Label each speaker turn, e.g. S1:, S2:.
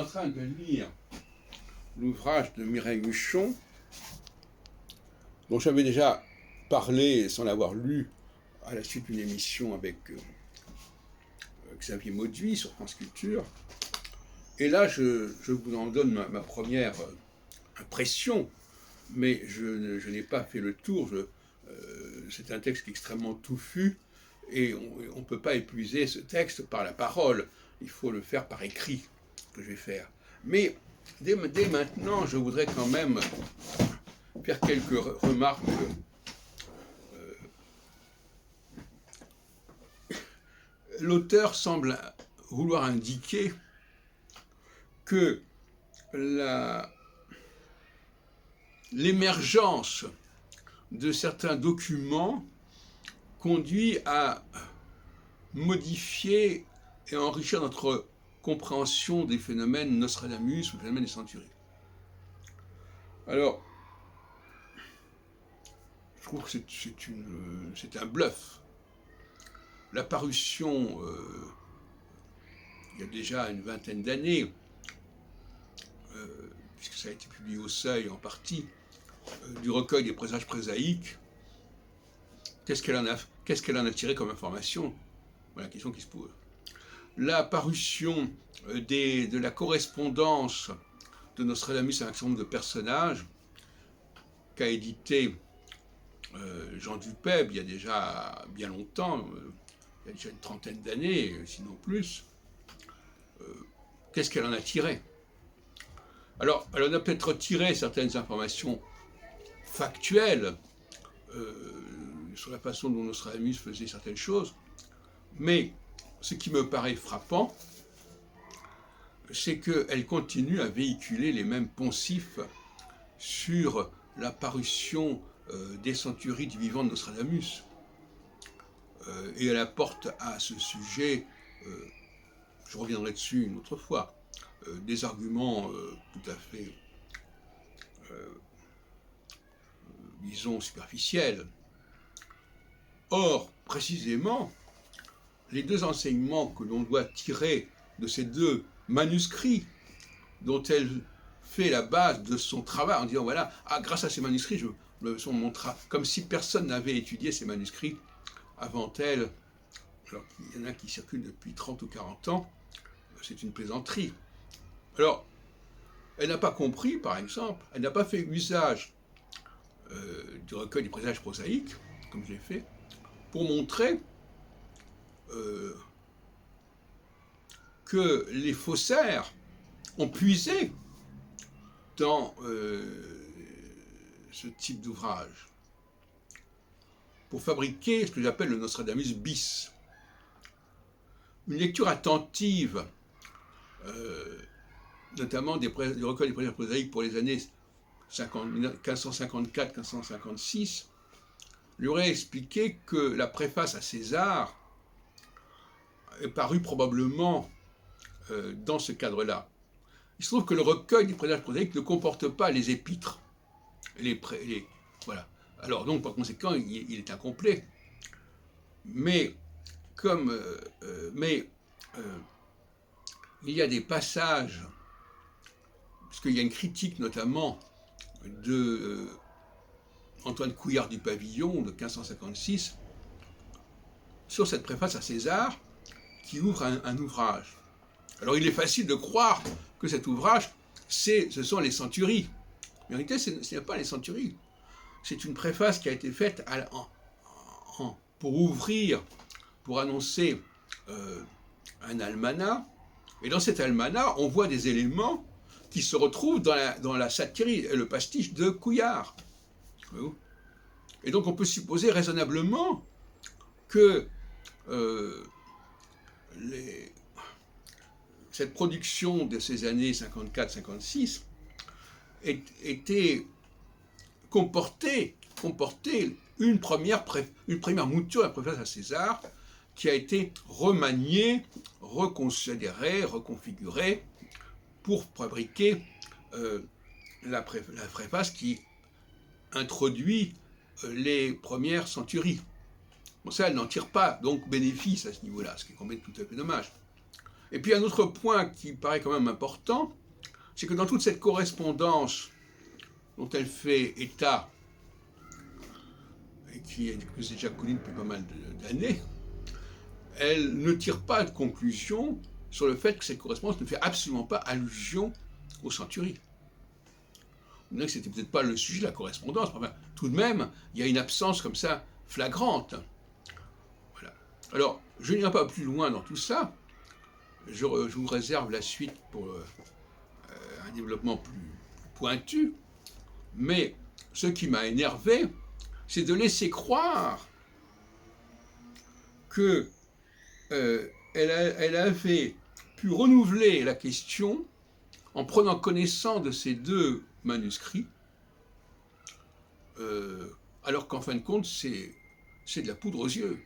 S1: train de lire l'ouvrage de Mireille Huchon, dont j'avais déjà parlé sans l'avoir lu à la suite d'une émission avec Xavier Mauduit sur France Culture. Et là, je vous en donne ma première impression, mais je n'ai pas fait le tour. C'est un texte extrêmement touffu et on ne peut pas épuiser ce texte par la parole. Il faut le faire par écrit, ce que je vais faire. Mais dès maintenant, je voudrais quand même faire quelques remarques. L'auteur semble vouloir indiquer que l'émergence de certains documents conduit à modifier et enrichir notre compréhension des phénomènes Nostradamus ou des phénomènes des centuries. Alors, je trouve que c'est un bluff. La parution, il y a déjà une vingtaine d'années, puisque ça a été publié au Seuil en partie, du recueil des présages prosaïques, qu'est-ce qu'elle en a tiré comme information? Voilà la question qui se pose. La parution de la correspondance de Nostradamus avec un certain nombre de personnages, qu'a édité Jean Dupep il y a déjà bien longtemps, il y a déjà une trentaine d'années, sinon plus, qu'est-ce qu'elle en a tiré? Alors, elle en a peut-être tiré certaines informations factuelles sur la façon dont Nostradamus faisait certaines choses, mais ce qui me paraît frappant, c'est qu'elle continue à véhiculer les mêmes poncifs sur l'apparition des centuries du vivant de Nostradamus. Et elle apporte à ce sujet, je reviendrai dessus une autre fois, des arguments tout à fait, disons, superficiels. Or, précisément, les deux enseignements que l'on doit tirer de ces deux manuscrits dont elle fait la base de son travail en disant voilà, grâce à ces manuscrits, comme si personne n'avait étudié ces manuscrits avant elle, alors qu'il y en a qui circulent depuis 30 ou 40 ans, c'est une plaisanterie. Alors, elle n'a pas compris, par exemple, elle n'a pas fait usage du recueil des présages prosaïques, comme je l'ai fait, pour montrer que les faussaires ont puisé dans ce type d'ouvrage pour fabriquer ce que j'appelle le Nostradamus bis. Une lecture attentive, notamment du recueil des présages prosaïques pour les années 1554-1556, lui aurait expliqué que la préface à César est parue probablement dans ce cadre-là. Il se trouve que le recueil des présages prosaïques ne comporte pas les épîtres. Voilà. Alors donc, par conséquent, il est incomplet. Mais il y a des passages, puisqu'il y a une critique notamment de Antoine Couillard du Pavillon de 1556 sur cette préface à César qui ouvre un ouvrage. Alors il est facile de croire que cet ouvrage, ce sont les centuries. Mais en réalité, ce n'est pas les centuries. C'est une préface qui a été faite pour ouvrir, pour annoncer un almanach. Et dans cet almanach, on voit des éléments qui se retrouvent dans la satire, le pastiche de Couillard. Et donc on peut supposer raisonnablement que cette production de ces années 54-56 comportait une première mouture à la préface à César qui a été remaniée, reconsidérée, reconfigurée pour fabriquer la préface qui introduit les premières centuries. Bon, ça, elle n'en tire pas donc bénéfice à ce niveau-là, ce qui est quand même tout à fait dommage. Et puis un autre point qui paraît quand même important, c'est que dans toute cette correspondance dont elle fait état, et qui est déjà connue depuis pas mal d'années, elle ne tire pas de conclusion sur le fait que cette correspondance ne fait absolument pas allusion aux centuries. C'était peut-être pas le sujet de la correspondance, mais enfin, tout de même, il y a une absence comme ça flagrante. Voilà. Alors, je n'irai pas plus loin dans tout ça. Je vous réserve la suite pour un développement plus pointu. Mais ce qui m'a énervé, c'est de laisser croire que elle avait pu renouveler la question en prenant connaissance de ces deux manuscrits, alors qu'en fin de compte, c'est de la poudre aux yeux.